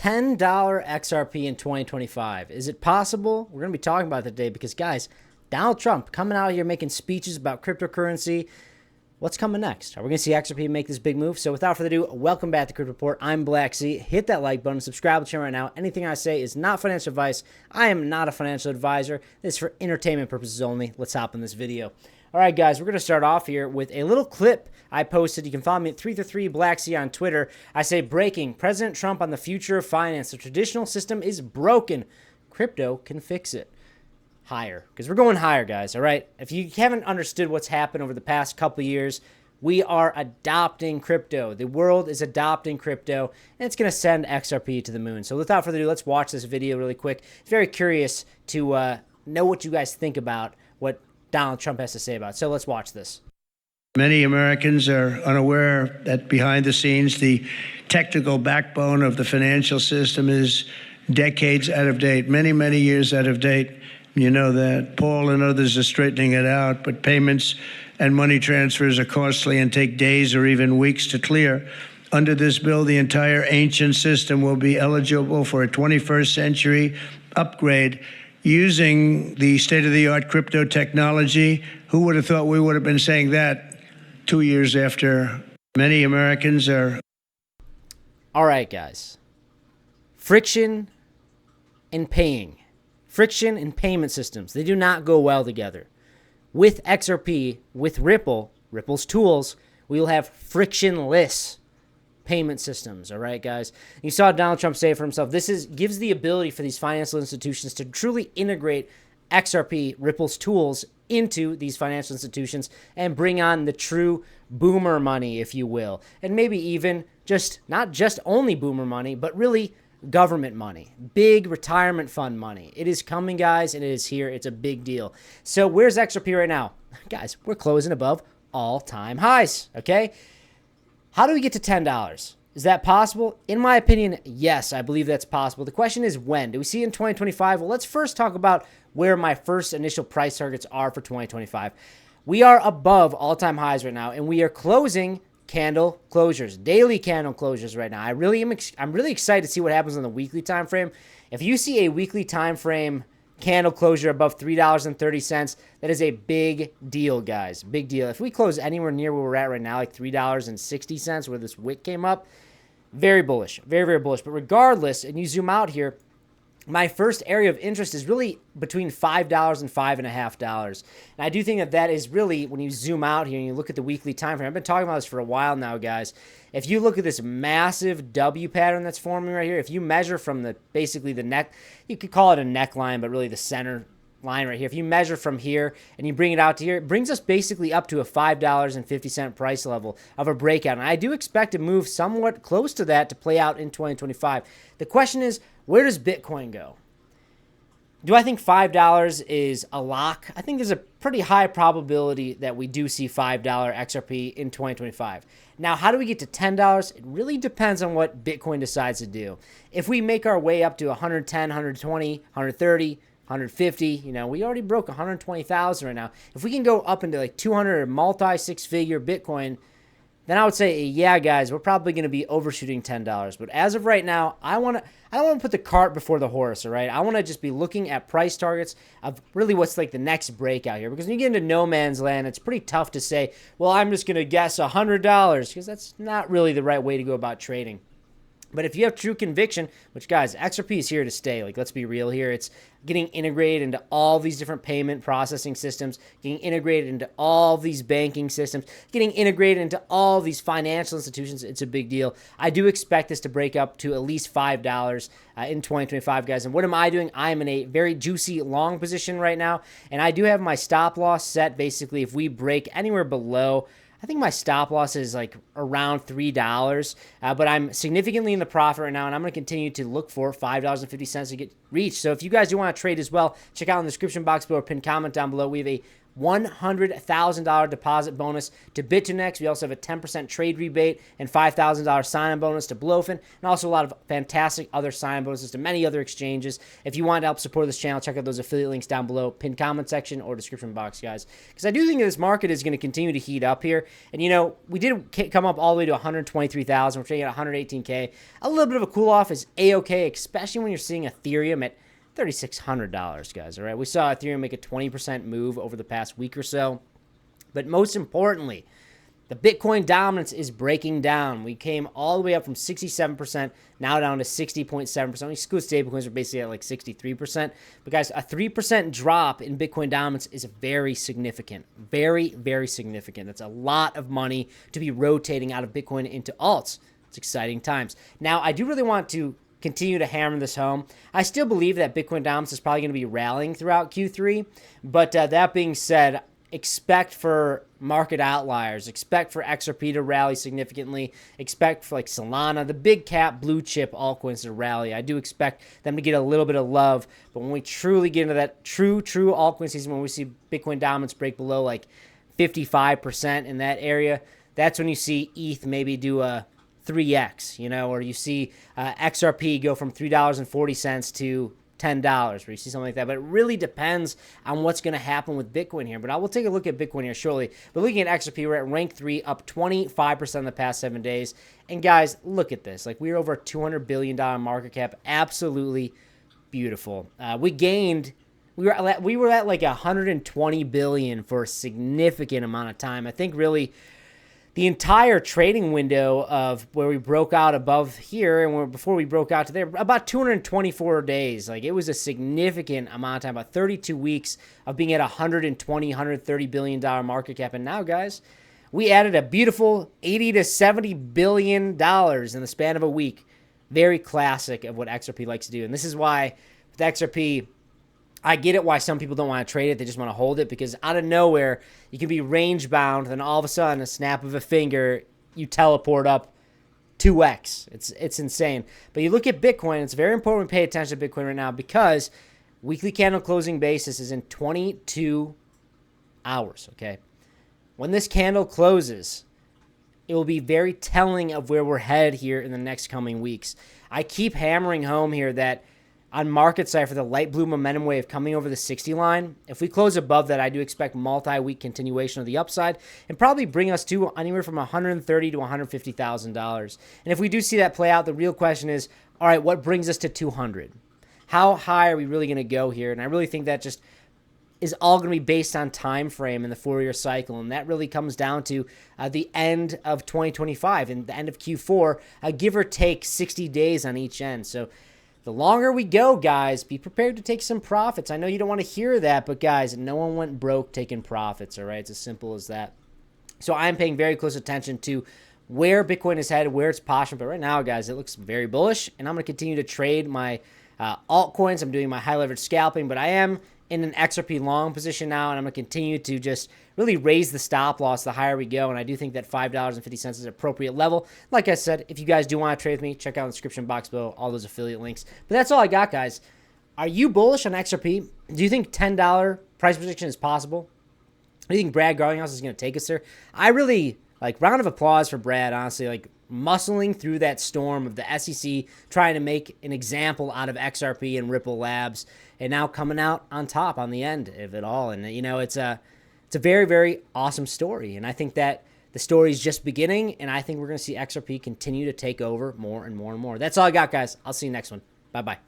$10 XRP in 2025. Is it possible? We're going to be talking about it today because, guys, Donald Trump coming out here making speeches about cryptocurrency. What's coming next? Are we going to see XRP make this big move? So without further ado, welcome back to Crypto Report. I'm Blacksea. Hit that like button, subscribe to the channel right now. Anything I say is not financial advice. I am not a financial advisor. This is for entertainment purposes only. Let's hop in this video. All right, guys, we're going to start off here with a little clip I posted. You can follow me at 333 Blacksea on Twitter. I say, breaking, President Trump on the future of finance. The traditional system is broken. Crypto can fix it. Higher, because we're going higher, guys, all right? If you haven't understood what's happened over the past couple of years, we are adopting crypto. The world is adopting crypto, and it's going to send XRP to the moon. So without further ado, let's watch this video really quick. Very curious to know what you guys think about what Donald Trump has to say about it. So let's watch this. Many Americans are unaware that behind the scenes, the technical backbone of the financial system is decades out of date, many, many years out of date. You know that. Paul and others are straightening it out, but payments and money transfers are costly and take days or even weeks to clear. Under this bill, the entire ancient system will be eligible for a 21st century upgrade using the state-of-the-art crypto technology. Who would have thought we would have been saying that 2 years after? Many Americans are... All right, guys. Friction and paying. Friction and payment systems, they do not go well together. With XRP, with Ripple's tools, we will have frictionless payment systems, all right, guys? You saw Donald Trump say it for himself. This gives the ability for these financial institutions to truly integrate XRP, Ripple's tools, into these financial institutions and bring on the true boomer money, if you will. And maybe even not just only boomer money, but really government money, big retirement fund money. It is coming, guys, and it is here. It's a big deal. So where's XRP right now? Guys, we're closing above all-time highs, okay? How do we get to $10? Is that possible? In my opinion, yes, I believe that's possible. The question is when. Do we see it in 2025? Well, let's first talk about where my first initial price targets are for 2025. We are above all-time highs right now, and we are closing candle closures, daily candle closures right now. I'm really excited to see what happens on the weekly time frame. If you see a weekly time frame candle closure above $3.30, that is a big deal, guys. Big deal. If we close anywhere near where we're at right now, like $3.60, where this wick came up, very bullish, very, very bullish. But regardless, and you zoom out here, my first area of interest is really between $5 and $5.50. And I do think that that is really, when you zoom out here and you look at the weekly time frame, I've been talking about this for a while now, guys. If you look at this massive W pattern that's forming right here, if you measure from basically the neck, you could call it a neckline, but really the center line right here. If you measure from here and you bring it out to here, it brings us basically up to a $5.50 price level of a breakout. And I do expect to move somewhat close to that to play out in 2025. The question is, where does Bitcoin go? Do I think $5 is a lock? I think there's a pretty high probability that we do see $5 XRP in 2025. Now, how do we get to $10? It really depends on what Bitcoin decides to do. If we make our way up to 110, 120, 130, 150, you know, we already broke 120,000 right now. If we can go up into like 200 multi-six-figure Bitcoin, then I would say, yeah, guys, we're probably going to be overshooting $10. But as of right now, I don't want to put the cart before the horse, all right? I want to just be looking at price targets of really what's like the next breakout here. Because when you get into no man's land, it's pretty tough to say, well, I'm just going to guess $100, because that's not really the right way to go about trading. But if you have true conviction, which, guys, XRP is here to stay. Like, let's be real here. It's getting integrated into all these different payment processing systems, getting integrated into all these banking systems, getting integrated into all these financial institutions. It's a big deal. I do expect this to break up to at least $5 in 2025, guys. And what am I doing? I am in a very juicy long position right now, and I do have my stop loss set. Basically, if we break anywhere below, I think my stop loss is like around $3, but I'm significantly in the profit right now, and I'm going to continue to look for $5.50 to get reached. So if you guys do want to trade as well, check out in the description box below or pinned comment down below. We have a $100,000 deposit bonus to Bit2Next. We also have a 10% trade rebate and $5,000 sign-on bonus to Blowfin, and also a lot of fantastic other sign-on bonuses to many other exchanges. If you want to help support this channel, check out those affiliate links down below, pinned comment section or description box, guys. Because I do think this market is going to continue to heat up here. And, you know, we did come up all the way to 123,000. We're trading at 118K. A little bit of a cool-off is A-OK, especially when you're seeing Ethereum at $3,600, guys, all right? We saw Ethereum make a 20% move over the past week or so. But most importantly, the Bitcoin dominance is breaking down. We came all the way up from 67%, now down to 60.7%. We exclude stablecoins, we're basically at like 63%. But guys, a 3% drop in Bitcoin dominance is very significant. Very, very significant. That's a lot of money to be rotating out of Bitcoin into alts. It's exciting times. Now, I do really want to continue to hammer this home. I still believe that Bitcoin dominance is probably going to be rallying throughout Q3. But that being said, expect for market outliers. Expect for XRP to rally significantly. Expect for like Solana, the big cap blue chip altcoins to rally. I do expect them to get a little bit of love. But when we truly get into that true altcoin season, when we see Bitcoin dominance break below like 55% in that area, that's when you see ETH maybe do a 3x, you know, or you see XRP go from $3.40 to $10, where you see something like that. But it really depends on what's going to happen with Bitcoin here. But I will take a look at Bitcoin here shortly. But looking at XRP, we're at rank 3, up 25% in the past 7 days. And guys, look at this. Like, we're over a $200 billion market cap. Absolutely beautiful. We were at like 120 billion for a significant amount of time. I think really the entire trading window of where we broke out above here and before we broke out to there, about 224 days. Like, it was a significant amount of time, about 32 weeks of being at 120, $130 billion market cap. And now, guys, we added a beautiful $80 to $70 billion in the span of a week. Very classic of what XRP likes to do. And this is why with XRP, I get it why some people don't want to trade it. They just want to hold it, because out of nowhere, you can be range bound, then all of a sudden, a snap of a finger, you teleport up 2x. It's insane. But you look at Bitcoin, it's very important we pay attention to Bitcoin right now, because weekly candle closing basis is in 22 hours, okay? When this candle closes, it will be very telling of where we're headed here in the next coming weeks. I keep hammering home here that on market side for the light blue momentum wave coming over the 60 line, if we close above that, I do expect multi-week continuation of the upside and probably bring us to anywhere from $130,000 to $150,000. And if we do see that play out, the real question is, all right, what brings us to 200? How high are we really going to go here? And I really think that just is all going to be based on time frame in the 4-year cycle. And that really comes down to the end of 2025 and the end of Q4, give or take 60 days on each end. So the longer we go, guys, be prepared to take some profits. I know you don't want to hear that, but guys, no one went broke taking profits, all right? It's as simple as that. So I'm paying very close attention to where Bitcoin is headed, where it's posturing. But right now, guys, it looks very bullish, and I'm going to continue to trade my altcoins. I'm doing my high leverage scalping, but I am in an XRP long position now, and I'm going to continue to just really raise the stop loss the higher we go. And I do think that $5.50 is an appropriate level. Like I said, if you guys do want to trade with me, check out the description box below, all those affiliate links. But that's all I got, guys. Are you bullish on XRP? Do you think $10 price prediction is possible? Do you think Brad Garlinghouse is going to take us there? I really, round of applause for Brad, honestly, muscling through that storm of the SEC, trying to make an example out of XRP and Ripple Labs, and now coming out on top on the end of it all. And, it's a very, very awesome story. And I think that the story is just beginning, and I think we're going to see XRP continue to take over more and more and more. That's all I got, guys. I'll see you next one. Bye-bye.